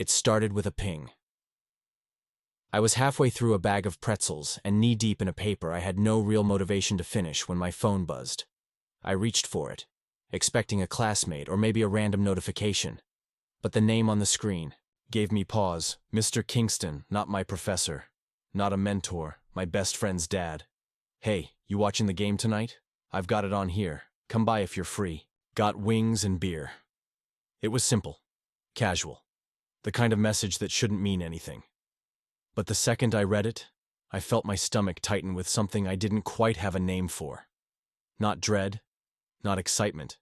It started with a ping. I was halfway through a bag of pretzels and knee-deep in a paper I had no real motivation to finish when my phone buzzed. I reached for it, expecting a classmate or maybe a random notification. But the name on the screen gave me pause. Mr. Kingston, not my professor. Not a mentor, my best friend's dad. Hey, you watching the game tonight? I've got it on here. Come by if you're free. Got wings and beer. It was simple, casual, the kind of message that shouldn't mean anything. But the second I read it, I felt my stomach tighten with something I didn't quite have a name for. Not dread, not excitement,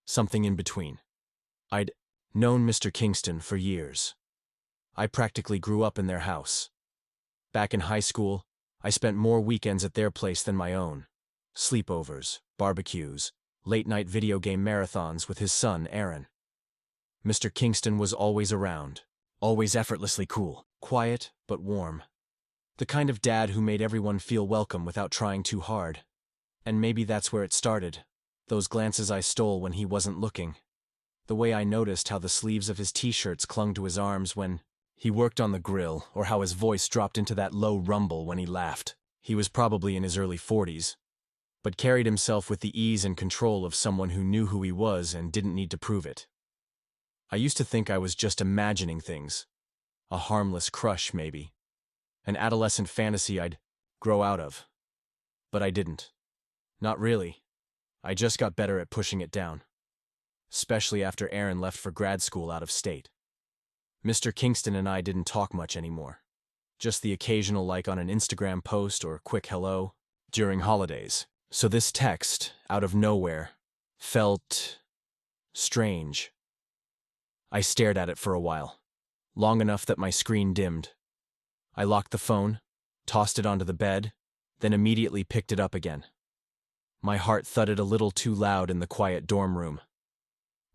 something in between. I'd known Mr. Kingston for years. I practically grew up in their house. Back in high school, I spent more weekends at their place than my own. Sleepovers, barbecues, late-night video game marathons with his son, Aaron. Mr. Kingston was always around, always effortlessly cool, quiet but warm. The kind of dad who made everyone feel welcome without trying too hard. And maybe that's where it started, those glances I stole when he wasn't looking. The way I noticed how the sleeves of his t-shirts clung to his arms when he worked on the grill, or how his voice dropped into that low rumble when he laughed. He was probably in his early 40s, but carried himself with the ease and control of someone who knew who he was and didn't need to prove it. I used to think I was just imagining things. A harmless crush, maybe. An adolescent fantasy I'd grow out of. But I didn't. Not really. I just got better at pushing it down. Especially after Aaron left for grad school out of state. Mr. Kingston and I didn't talk much anymore. Just the occasional like on an Instagram post or quick hello during holidays. So this text, out of nowhere, felt strange. I stared at it for a while, long enough that my screen dimmed. I locked the phone, tossed it onto the bed, then immediately picked it up again. My heart thudded a little too loud in the quiet dorm room.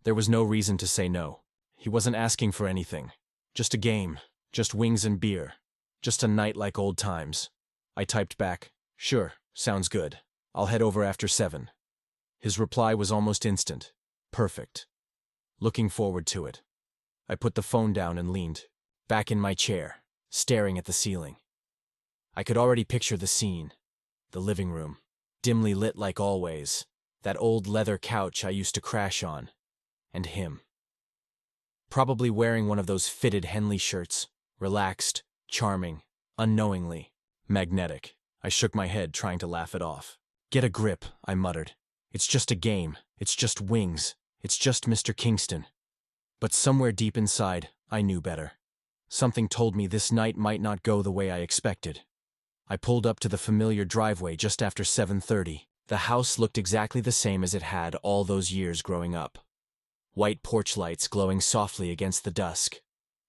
There was no reason to say no. He wasn't asking for anything. Just a game, just wings and beer, just a night like old times. I typed back, "Sure, sounds good. I'll head over after 7. His reply was almost instant. Perfect. Looking forward to it. I put the phone down and leaned back in my chair, staring at the ceiling. I could already picture the scene. The living room, dimly lit like always, that old leather couch I used to crash on, and him. Probably wearing one of those fitted Henley shirts, relaxed, charming, unknowingly, magnetic. I shook my head, trying to laugh it off. Get a grip, I muttered. It's just a game. It's just wings. It's just Mr. Kingston. But somewhere deep inside, I knew better. Something told me this night might not go the way I expected. I pulled up to the familiar driveway just after 7:30. The house looked exactly the same as it had all those years growing up. White porch lights glowing softly against the dusk.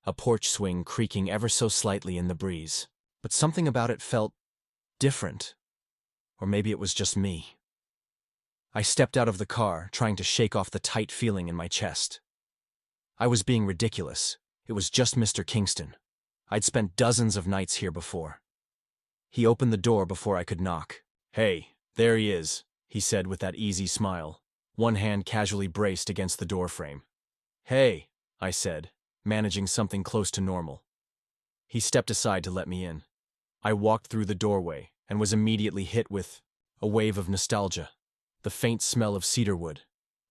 A porch swing creaking ever so slightly in the breeze. But something about it felt different. Or maybe it was just me. I stepped out of the car, trying to shake off the tight feeling in my chest. I was being ridiculous. It was just Mr. Kingston. I'd spent dozens of nights here before. He opened the door before I could knock. "Hey, there he is," he said with that easy smile, one hand casually braced against the doorframe. "Hey," I said, managing something close to normal. He stepped aside to let me in. I walked through the doorway and was immediately hit with a wave of nostalgia. The faint smell of cedarwood,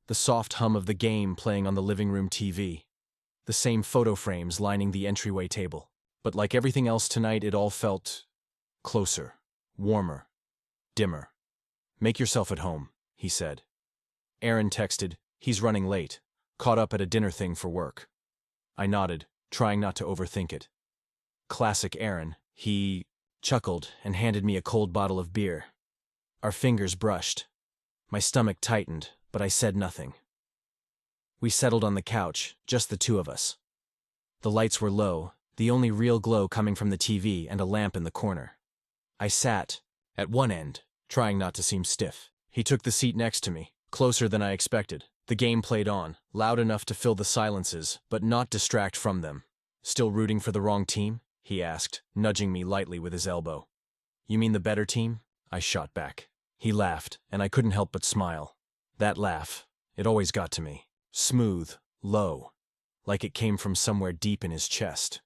the soft hum of the game playing on the living room TV, the same photo frames lining the entryway table. But like everything else tonight, it all felt closer, warmer, dimmer. "Make yourself at home," he said. Aaron texted, "He's running late, caught up at a dinner thing for work." I nodded, trying not to overthink it. Classic Aaron. He chuckled and handed me a cold bottle of beer. Our fingers brushed. My stomach tightened, but I said nothing. We settled on the couch, just the two of us. The lights were low, the only real glow coming from the TV and a lamp in the corner. I sat at one end, trying not to seem stiff. He took the seat next to me, closer than I expected. The game played on, loud enough to fill the silences, but not distract from them. "Still rooting for the wrong team?" he asked, nudging me lightly with his elbow. "You mean the better team?" I shot back. He laughed, and I couldn't help but smile. That laugh, it always got to me. Smooth, low, like it came from somewhere deep in his chest.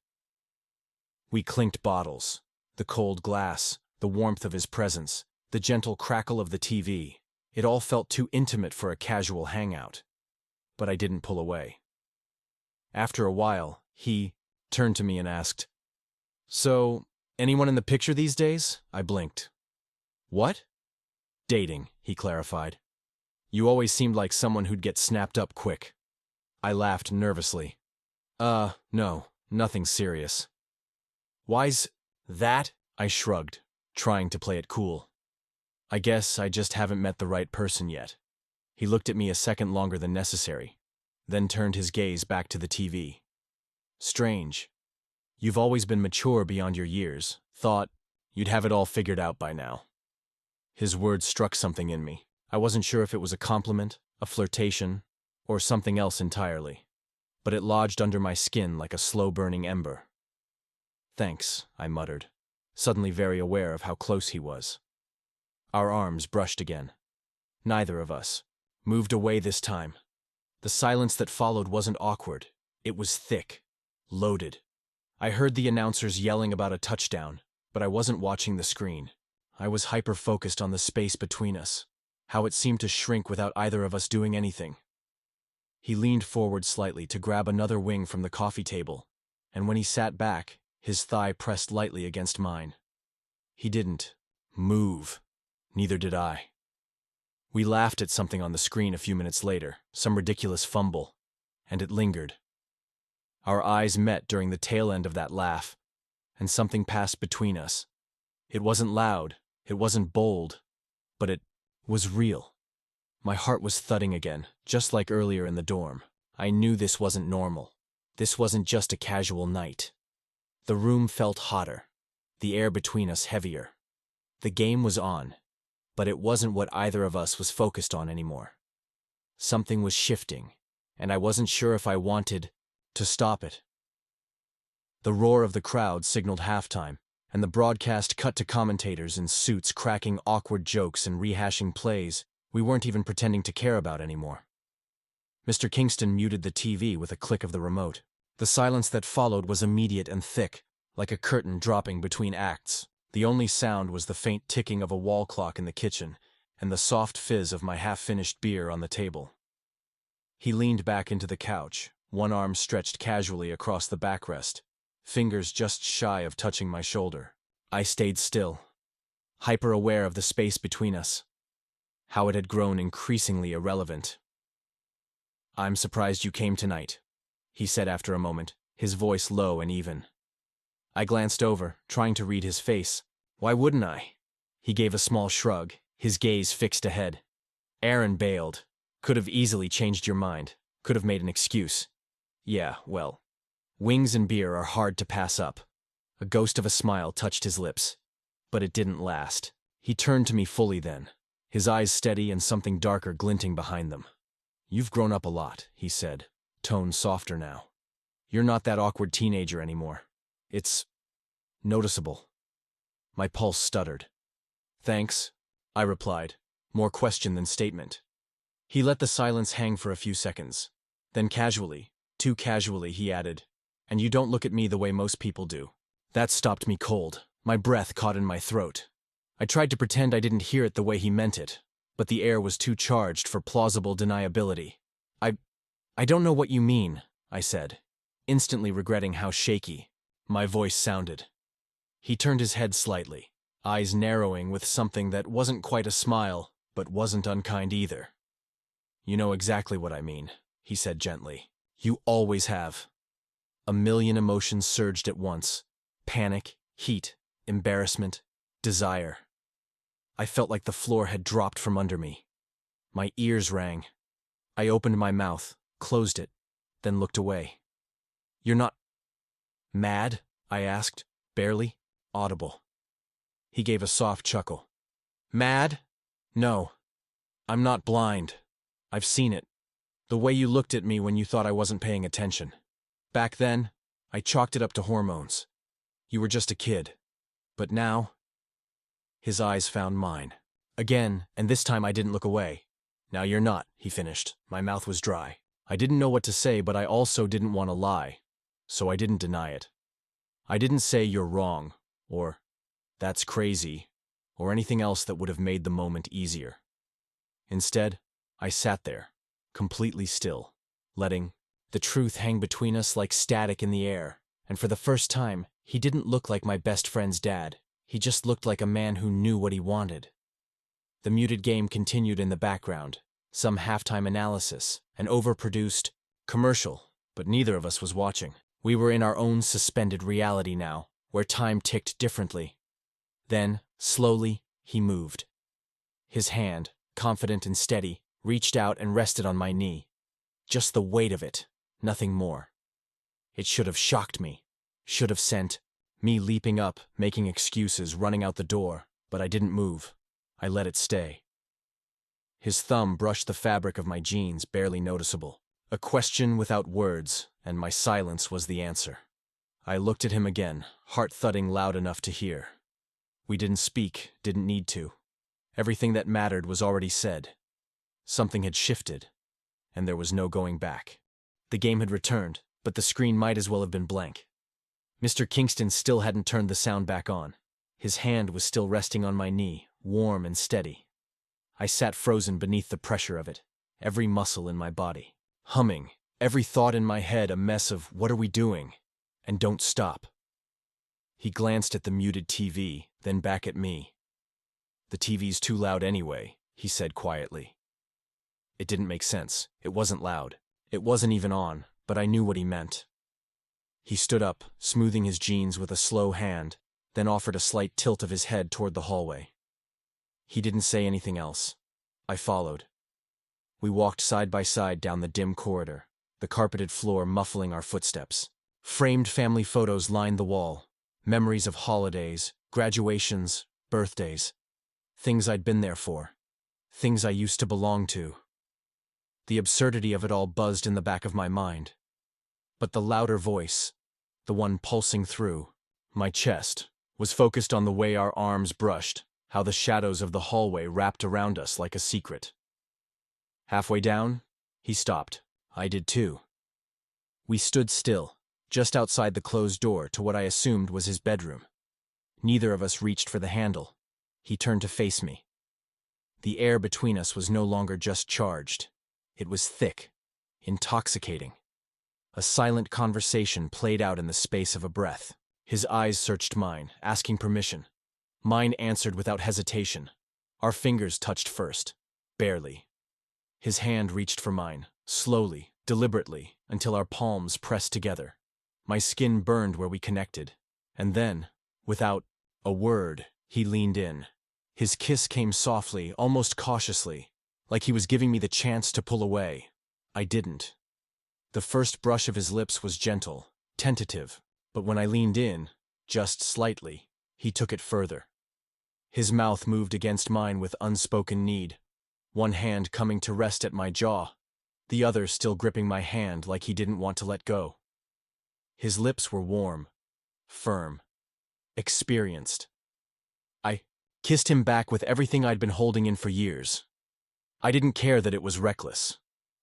We clinked bottles, the cold glass, the warmth of his presence, the gentle crackle of the TV. It all felt too intimate for a casual hangout. But I didn't pull away. After a while, he turned to me and asked, "So, anyone in the picture these days?" I blinked. "What?" "Dating," he clarified. "You always seemed like someone who'd get snapped up quick." I laughed nervously. No, nothing serious." "Why's that?" I shrugged, trying to play it cool. "I guess I just haven't met the right person yet." He looked at me a second longer than necessary, then turned his gaze back to the TV. "Strange. You've always been mature beyond your years. Thought you'd have it all figured out by now." His words struck something in me. I wasn't sure if it was a compliment, a flirtation, or something else entirely. But it lodged under my skin like a slow-burning ember. "Thanks," I muttered, suddenly very aware of how close he was. Our arms brushed again. Neither of us moved away this time. The silence that followed wasn't awkward. It was thick, loaded. I heard the announcers yelling about a touchdown, but I wasn't watching the screen. I was hyper-focused on the space between us, how it seemed to shrink without either of us doing anything. He leaned forward slightly to grab another wing from the coffee table, and when he sat back, his thigh pressed lightly against mine. He didn't move. Neither did I. We laughed at something on the screen a few minutes later, some ridiculous fumble, and it lingered. Our eyes met during the tail end of that laugh, and something passed between us. It wasn't loud, it wasn't bold, but it was real. My heart was thudding again, just like earlier in the dorm. I knew this wasn't normal. This wasn't just a casual night. The room felt hotter, the air between us heavier. The game was on, but it wasn't what either of us was focused on anymore. Something was shifting, and I wasn't sure if I wanted to stop it. The roar of the crowd signaled halftime, and the broadcast cut to commentators in suits cracking awkward jokes and rehashing plays we weren't even pretending to care about anymore. Mr. Kingston muted the TV with a click of the remote. The silence that followed was immediate and thick, like a curtain dropping between acts. The only sound was the faint ticking of a wall clock in the kitchen and the soft fizz of my half-finished beer on the table. He leaned back into the couch, one arm stretched casually across the backrest, fingers just shy of touching my shoulder. I stayed still, hyper-aware of the space between us, how it had grown increasingly irrelevant. "I'm surprised you came tonight," he said after a moment, his voice low and even. I glanced over, trying to read his face. "Why wouldn't I?" He gave a small shrug, his gaze fixed ahead. "Aaron bailed. Could have easily changed your mind. Could have made an excuse. Yeah, well, wings and beer are hard to pass up." A ghost of a smile touched his lips, but it didn't last. He turned to me fully then, his eyes steady and something darker glinting behind them. "You've grown up a lot," he said, tone softer now. "You're not that awkward teenager anymore. It's noticeable." My pulse stuttered. "Thanks," I replied, more question than statement. He let the silence hang for a few seconds. Then casually, too casually, he added, "And you don't look at me the way most people do." That stopped me cold. My breath caught in my throat. I tried to pretend I didn't hear it the way he meant it, but the air was too charged for plausible deniability. I don't know what you mean," I said, instantly regretting how shaky my voice sounded. He turned his head slightly, eyes narrowing with something that wasn't quite a smile, but wasn't unkind either. "You know exactly what I mean," he said gently. "You always have." A million emotions surged at once. Panic, heat, embarrassment, desire. I felt like the floor had dropped from under me. My ears rang. I opened my mouth, closed it, then looked away. "You're not mad?" I asked, barely audible. He gave a soft chuckle. "Mad? No. I'm not blind. I've seen it. The way you looked at me when you thought I wasn't paying attention. Back then, I chalked it up to hormones. You were just a kid. But now—" His eyes found mine. Again, and this time I didn't look away. "Now you're not," he finished. My mouth was dry. I didn't know what to say, but I also didn't want to lie, so I didn't deny it. I didn't say you're wrong, or that's crazy, or anything else that would have made the moment easier. Instead, I sat there, completely still, letting the truth hang between us like static in the air, and for the first time, he didn't look like my best friend's dad. He just looked like a man who knew what he wanted. The muted game continued in the background, some halftime analysis, an overproduced commercial, but neither of us was watching. We were in our own suspended reality now, where time ticked differently. Then, slowly, he moved. His hand, confident and steady, reached out and rested on my knee. Just the weight of it, nothing more. It should have shocked me, should have sent me leaping up, making excuses, running out the door, but I didn't move. I let it stay. His thumb brushed the fabric of my jeans, barely noticeable. A question without words, and my silence was the answer. I looked at him again, heart thudding loud enough to hear. We didn't speak, didn't need to. Everything that mattered was already said. Something had shifted, and there was no going back. The game had returned, but the screen might as well have been blank. Mr. Kingston still hadn't turned the sound back on. His hand was still resting on my knee, warm and steady. I sat frozen beneath the pressure of it, every muscle in my body, humming, every thought in my head a mess of what are we doing, and don't stop. He glanced at the muted TV, then back at me. The TV's too loud anyway, he said quietly. It didn't make sense. It wasn't loud. It wasn't even on, but I knew what he meant. He stood up, smoothing his jeans with a slow hand, then offered a slight tilt of his head toward the hallway. He didn't say anything else. I followed. We walked side by side down the dim corridor, the carpeted floor muffling our footsteps. Framed family photos lined the wall, memories of holidays, graduations, birthdays. Things I'd been there for. Things I used to belong to. The absurdity of it all buzzed in the back of my mind. But the louder voice, the one pulsing through my chest, was focused on the way our arms brushed, how the shadows of the hallway wrapped around us like a secret. Halfway down, he stopped. I did too. We stood still, just outside the closed door to what I assumed was his bedroom. Neither of us reached for the handle. He turned to face me. The air between us was no longer just charged. It was thick, intoxicating. A silent conversation played out in the space of a breath. His eyes searched mine, asking permission. Mine answered without hesitation. Our fingers touched first, barely. His hand reached for mine, slowly, deliberately, until our palms pressed together. My skin burned where we connected. And then, without a word, he leaned in. His kiss came softly, almost cautiously, like he was giving me the chance to pull away. I didn't. The first brush of his lips was gentle, tentative, but when I leaned in, just slightly, he took it further. His mouth moved against mine with unspoken need, one hand coming to rest at my jaw, the other still gripping my hand like he didn't want to let go. His lips were warm, firm, experienced. I kissed him back with everything I'd been holding in for years. I didn't care that it was reckless.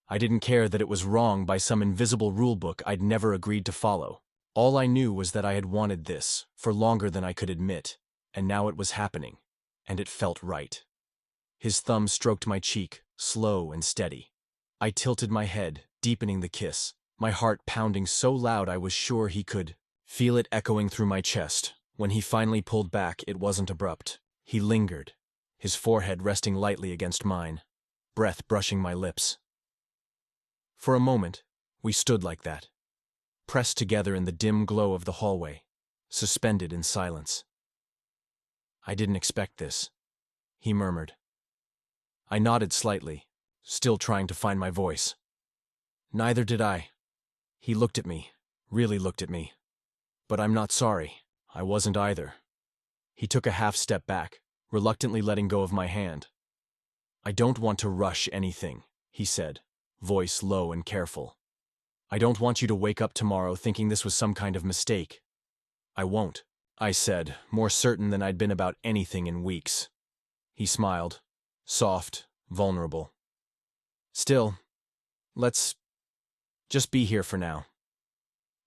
I didn't care that it was wrong by some invisible rulebook I'd never agreed to follow. All I knew was that I had wanted this for longer than I could admit, and now it was happening, and it felt right. His thumb stroked my cheek, slow and steady. I tilted my head, deepening the kiss, my heart pounding so loud I was sure he could feel it echoing through my chest. When he finally pulled back, it wasn't abrupt. He lingered, his forehead resting lightly against mine, breath brushing my lips. For a moment, we stood like that, pressed together in the dim glow of the hallway, suspended in silence. I didn't expect this, he murmured. I nodded slightly, still trying to find my voice. Neither did I. He looked at me, really looked at me. But I'm not sorry, I wasn't either. He took a half step back, reluctantly letting go of my hand. I don't want to rush anything, he said, voice low and careful. I don't want you to wake up tomorrow thinking this was some kind of mistake. I won't, I said, more certain than I'd been about anything in weeks. He smiled, soft, vulnerable. Still, let's Just be here for now.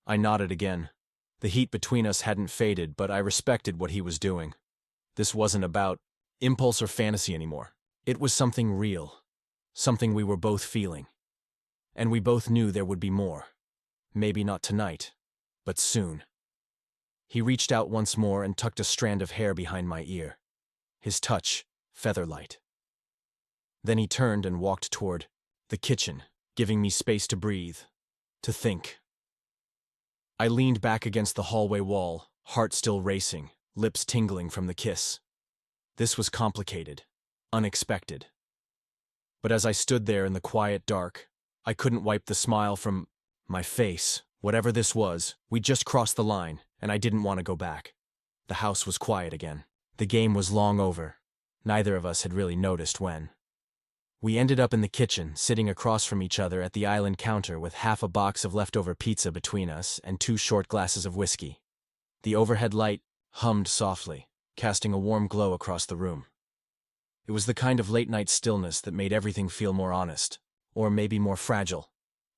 I nodded again. The heat between us hadn't faded, but I respected what he was doing. This wasn't about impulse or fantasy anymore. It was something real, something we were both feeling. And we both knew there would be more. Maybe not tonight, but soon. He reached out once more and tucked a strand of hair behind my ear. His touch, feather-light. Then he turned and walked toward the kitchen, giving me space to breathe, to think. I leaned back against the hallway wall, heart still racing, lips tingling from the kiss. This was complicated, unexpected. But as I stood there in the quiet dark, I couldn't wipe the smile from my face. Whatever this was, we'd just crossed the line, and I didn't want to go back. The house was quiet again. The game was long over. Neither of us had really noticed when. We ended up in the kitchen, sitting across from each other at the island counter with half a box of leftover pizza between us and 2 short glasses of whiskey. The overhead light hummed softly, casting a warm glow across the room. It was the kind of late-night stillness that made everything feel more honest, or maybe more fragile.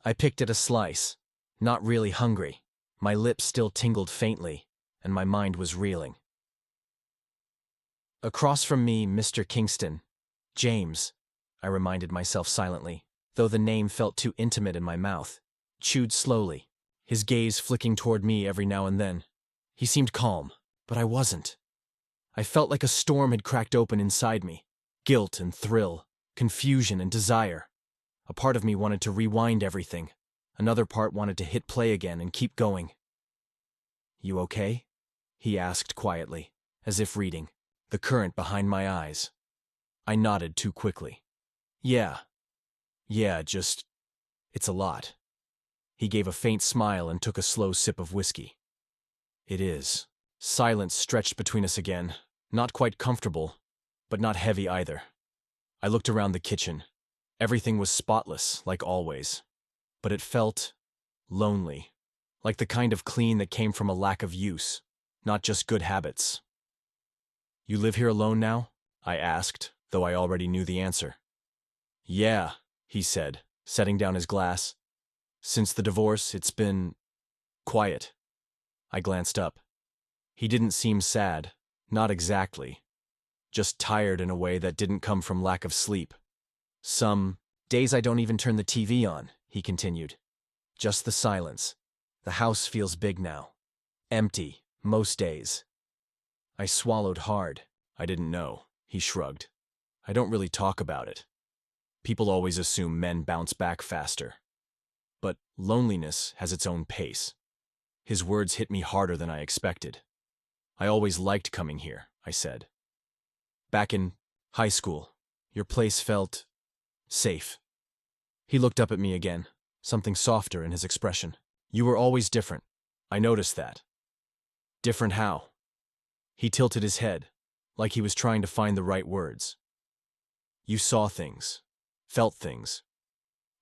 I picked at a slice, not really hungry. My lips still tingled faintly, and my mind was reeling. Across from me, Mr. Kingston. James, I reminded myself silently, though the name felt too intimate in my mouth. Chewed slowly, his gaze flicking toward me every now and then. He seemed calm, but I wasn't. I felt like a storm had cracked open inside me. Guilt and thrill, confusion and desire. A part of me wanted to rewind everything. Another part wanted to hit play again and keep going. "You okay?" he asked quietly, as if reading the current behind my eyes. I nodded too quickly. Yeah, just, it's a lot." He gave a faint smile and took a slow sip of whiskey. "It is." Silence stretched between us again, not quite comfortable, but not heavy either. I looked around the kitchen. Everything was spotless, like always. But it felt lonely, like the kind of clean that came from a lack of use, not just good habits. "You live here alone now?" I asked, though I already knew the answer. "Yeah," he said, setting down his glass. "Since the divorce, it's been quiet." I glanced up. He didn't seem sad, not exactly. Just tired in a way that didn't come from lack of sleep. "Some days I don't even turn the TV on," he continued. "Just the silence. The house feels big now. Empty, most days." I swallowed hard. "I didn't know," he shrugged. "I don't really talk about it. People always assume men bounce back faster. But loneliness has its own pace." His words hit me harder than I expected. "I always liked coming here," I said. "Back in high school, your place felt safe." He looked up at me again, something softer in his expression. "You were always different. I noticed that." "Different how?" He tilted his head, like he was trying to find the right words. "You saw things, felt things.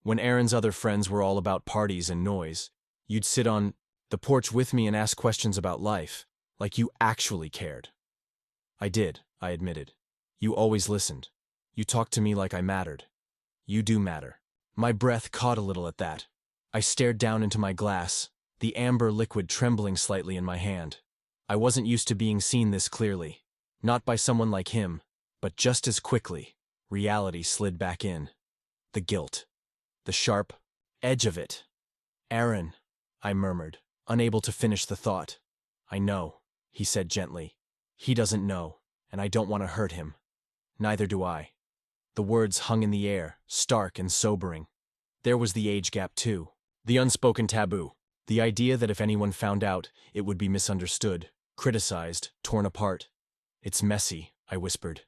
When Aaron's other friends were all about parties and noise, you'd sit on the porch with me and ask questions about life, like you actually cared." "I did," I admitted. "You always listened. You talked to me like I mattered. You do matter." My breath caught a little at that. I stared down into my glass, the amber liquid trembling slightly in my hand. I wasn't used to being seen this clearly. Not by someone like him, but just as quickly, reality slid back in. The guilt. The sharp edge of it. "Aaron," I murmured, unable to finish the thought. "I know," he said gently. "He doesn't know, and I don't want to hurt him. Neither do I." The words hung in the air, stark and sobering. There was the age gap too. The unspoken taboo. The idea that if anyone found out, it would be misunderstood, criticized, torn apart. "It's messy," I whispered.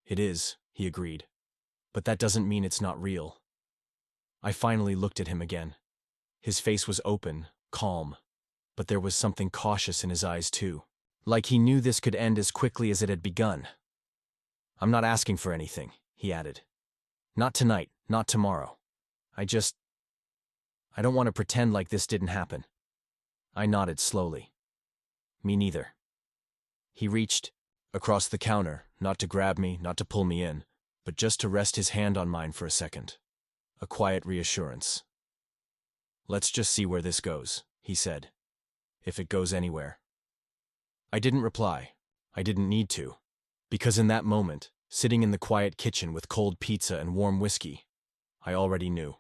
"It is," he agreed. "But that doesn't mean it's not real." I finally looked at him again. His face was open, calm, but there was something cautious in his eyes too. Like he knew this could end as quickly as it had begun. "I'm not asking for anything," he added. "Not tonight, not tomorrow. I don't want to pretend like this didn't happen." I nodded slowly. "Me neither." He reached across the counter, not to grab me, not to pull me in, but just to rest his hand on mine for a second. A quiet reassurance. Let's just see where this goes, he said. If it goes anywhere. I didn't reply. I didn't need to. Because in that moment, sitting in the quiet kitchen with cold pizza and warm whiskey, I already knew.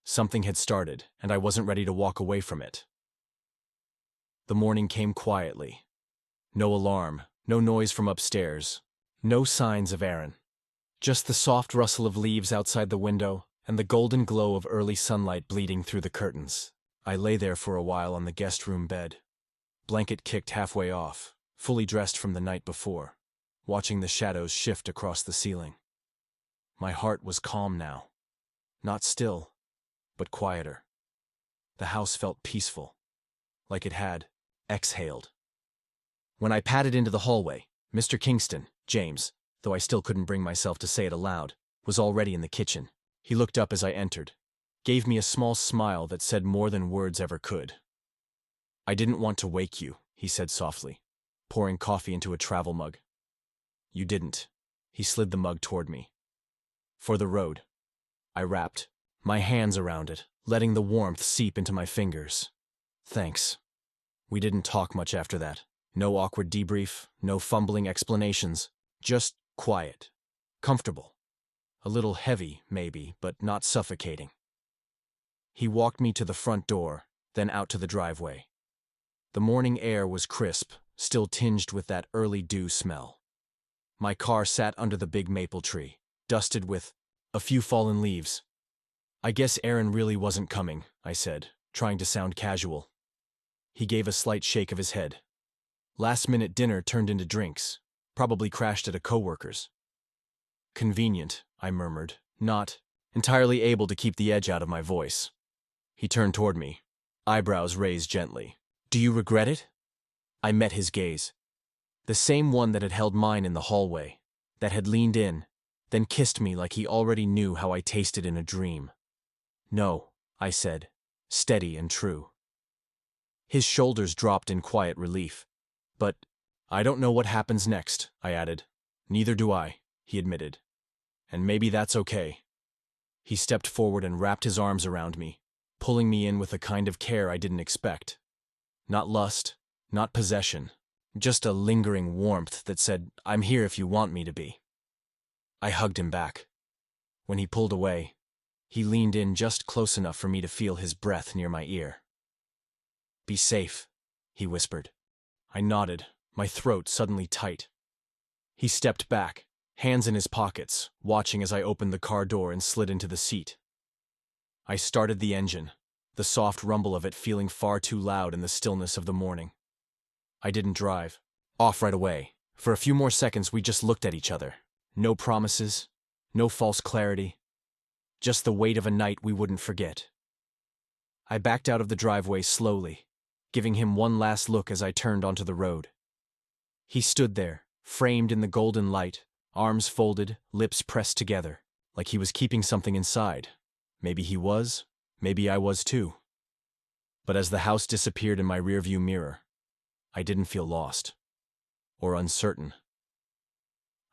Something had started, and I wasn't ready to walk away from it. The morning came quietly. No alarm, no noise from upstairs, no signs of Aaron. Just the soft rustle of leaves outside the window and the golden glow of early sunlight bleeding through the curtains. I lay there for a while on the guest room bed, blanket kicked halfway off, fully dressed from the night before, watching the shadows shift across the ceiling. My heart was calm now. Not still, but quieter. The house felt peaceful, like it had exhaled. When I padded into the hallway, Mr. Kingston, James, though I still couldn't bring myself to say it aloud, was already in the kitchen. He looked up as I entered, gave me a small smile that said more than words ever could. I didn't want to wake you, he said softly, pouring coffee into a travel mug. You didn't. He slid the mug toward me. For the road. I wrapped my hands around it, letting the warmth seep into my fingers. Thanks. We didn't talk much after that. No awkward debrief, no fumbling explanations. Just quiet. Comfortable. A little heavy, maybe, but not suffocating. He walked me to the front door, then out to the driveway. The morning air was crisp, still tinged with that early dew smell. My car sat under the big maple tree, dusted with a few fallen leaves. I guess Aaron really wasn't coming, I said, trying to sound casual. He gave a slight shake of his head. Last-minute dinner turned into drinks, probably crashed at a coworker's. Convenient, I murmured, not entirely able to keep the edge out of my voice. He turned toward me, eyebrows raised gently. Do you regret it? I met his gaze. The same one that had held mine in the hallway, that had leaned in, then kissed me like he already knew how I tasted in a dream. No, I said, steady and true. His shoulders dropped in quiet relief. But I don't know what happens next, I added. Neither do I, he admitted. And maybe that's okay. He stepped forward and wrapped his arms around me, pulling me in with a kind of care I didn't expect. Not lust, not possession, just a lingering warmth that said, I'm here if you want me to be. I hugged him back. When he pulled away, he leaned in just close enough for me to feel his breath near my ear. Be safe, he whispered. I nodded, my throat suddenly tight. He stepped back, hands in his pockets, watching as I opened the car door and slid into the seat. I started the engine, the soft rumble of it feeling far too loud in the stillness of the morning. I didn't drive. Off right away. For a few more seconds we just looked at each other. No promises, no false clarity. Just the weight of a night we wouldn't forget. I backed out of the driveway slowly, giving him one last look as I turned onto the road. He stood there, framed in the golden light, arms folded, lips pressed together, like he was keeping something inside. Maybe he was, maybe I was too. But as the house disappeared in my rearview mirror, I didn't feel lost. Or uncertain.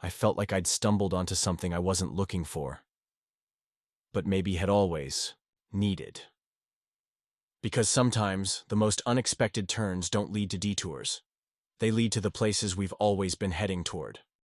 I felt like I'd stumbled onto something I wasn't looking for. But maybe had always needed. Because sometimes the most unexpected turns don't lead to detours. They lead to the places we've always been heading toward.